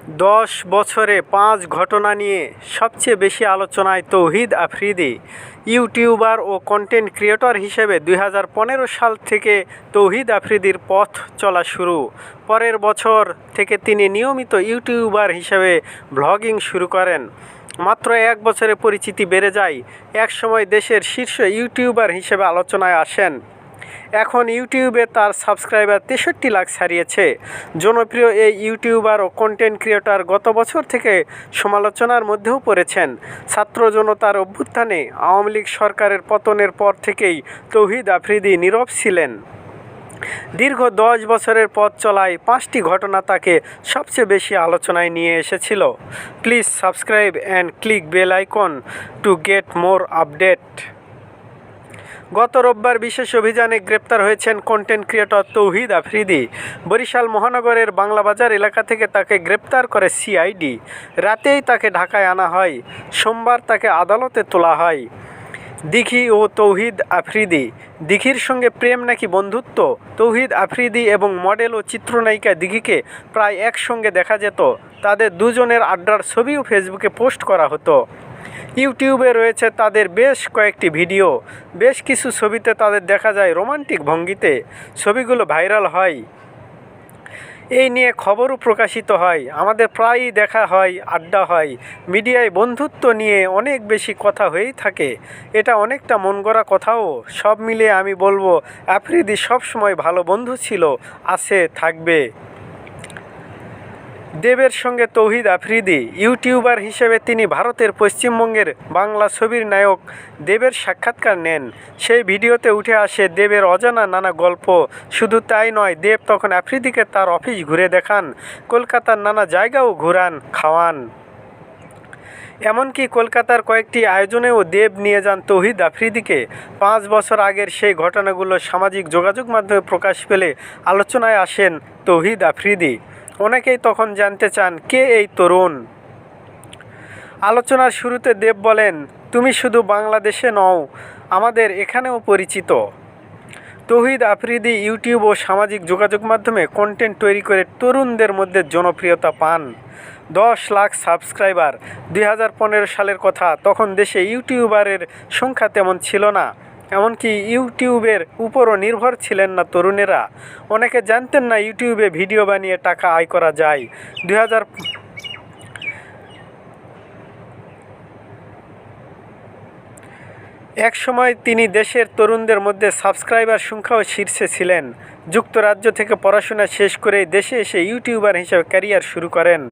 10 বছরে 5 ঘটনা নিয়ে সবচেয়ে বেশি আলোচনায় তৌহিদ আফ্রিদি। ইউটিউবার ও কন্টেন্ট ক্রিয়েটর হিসেবে 2015 সাল থেকে তৌহিদ আফ্রিদির পথ চলা শুরু। পরের বছর থেকে তিনি নিয়মিত ইউটিউবার হিসেবে ব্লগিং শুরু করেন। মাত্র 1 বছরে পরিচিতি বেড়ে যায়। একসময় দেশের শীর্ষ ইউটিউবার হিসেবে আলোচনায় আসেন। এখন ইউটিউবে তার সাবস্ক্রাইবার 63 লাখ ছাড়িয়েছে। জনপ্রিয় এই ইউটিউবার ও কন্টেন্ট ক্রিয়েটর গত বছর থেকে সমালোচনার মধ্যেও পড়েছেন। ছাত্র জনতার অভ্যুত্থানে আওয়ামী লীগ সরকারের পতনের পর থেকেই তৌহিদ আফ্রিদি নীরব ছিলেন। দীর্ঘ 10 বছরের পথ চলায় 5টি ঘটনা তাকে সবচেয়ে বেশি আলোচনায় নিয়ে এসেছিল। Please subscribe and click bell icon to get more update. গত রোববার বিশেষ অভিযানে গ্রেপ্তার হয়েছেন কন্টেন্ট ক্রিয়েটর তৌহিদ আফ্রিদি। বরিশাল মহানগরের বাংলাবাজার এলাকা থেকে তাকে গ্রেপ্তার করে সিআইডি। রাতেই তাকে ঢাকায় আনা হয়। সোমবার তাকে আদালতে তোলা হয়। দিঘি ও তৌহিদ আফ্রিদি। দিঘির সঙ্গে প্রেম নাকি বন্ধুত্ব? তৌহিদ আফ্রিদি এবং মডেল ও চিত্রনায়িকা দিঘিকে প্রায় একসঙ্গে দেখা যেত। তাদের দুজনের আড্ডার ছবিও ফেসবুকে পোস্ট করা হতো। ইউটিউবে রয়েছে তাদের বেশ কয়েকটি ভিডিও। বেশ কিছু ছবিতে তাদের দেখা যায় রোমান্টিক ভঙ্গিতে। ছবিগুলো ভাইরাল হয়। এই নিয়ে খবরও প্রকাশিত হয়। আমাদের প্রায়ই দেখা হয়, আড্ডা হয়। মিডিয়ায় বন্ধুত্ব নিয়ে অনেক বেশি কথা হয়েই থাকে। এটা অনেকটা মন গড়া কথাও। সব মিলিয়ে আমি বলবো আফ্রিদি সবসময় ভালো বন্ধু ছিল, আছে, থাকবে। দেবের সঙ্গে তৌহিদ আফ্রিদি। ইউটিউবার হিসেবে তিনি ভারতের পশ্চিমবঙ্গের বাংলা ছবির নায়ক দেবের সাক্ষাৎকার নেন। সেই ভিডিওতে উঠে আসে দেবের অজানা নানা গল্প। শুধু তাই নয়, দেব তখন আফ্রিদিকে তার অফিস ঘুরে দেখান, কলকাতার নানা জায়গাও ঘুরান, খাওয়ান। এমনকি কলকাতার কয়েকটি আয়োজনেও দেব নিয়ে যান তৌহিদ আফ্রিদিকে। 5 বছর আগের সেই ঘটনাগুলো সামাজিক যোগাযোগ মাধ্যমে প্রকাশ পেলে আলোচনায় আসেন তৌহিদ আফ্রিদি। অনেকেই তখন জানতে চান কে এই তরুণ। আলোচনার শুরুতে দেব বলেন, তুমি শুধু বাংলাদেশে নও, আমাদের এখানেও পরিচিত। তৌহিদ আফ্রিদি ইউটিউব ও সামাজিক যোগাযোগ মাধ্যমে কন্টেন্ট তৈরি করে তরুণদের মধ্যে জনপ্রিয়তা পান। 10 লাখ সাবস্ক্রাইবার। 2015 সালের কথা। তখন দেশে ইউটিউবারের সংখ্যা তেমন ছিল না। এমনকি ইউটিউবের উপরও নির্ভর ছিলেন না তরুণেরা। অনেকে জানতেন না ইউটিউবে ভিডিও বানিয়ে টাকা আয় করা যায়। এক সময় তিনি দেশের তরুণদের মধ্যে সাবস্ক্রাইবার সংখ্যাও শীর্ষে ছিলেন। যুক্তরাজ্য থেকে পড়াশোনা শেষ করেই দেশে এসে ইউটিউবার হিসেবে ক্যারিয়ার শুরু করেন।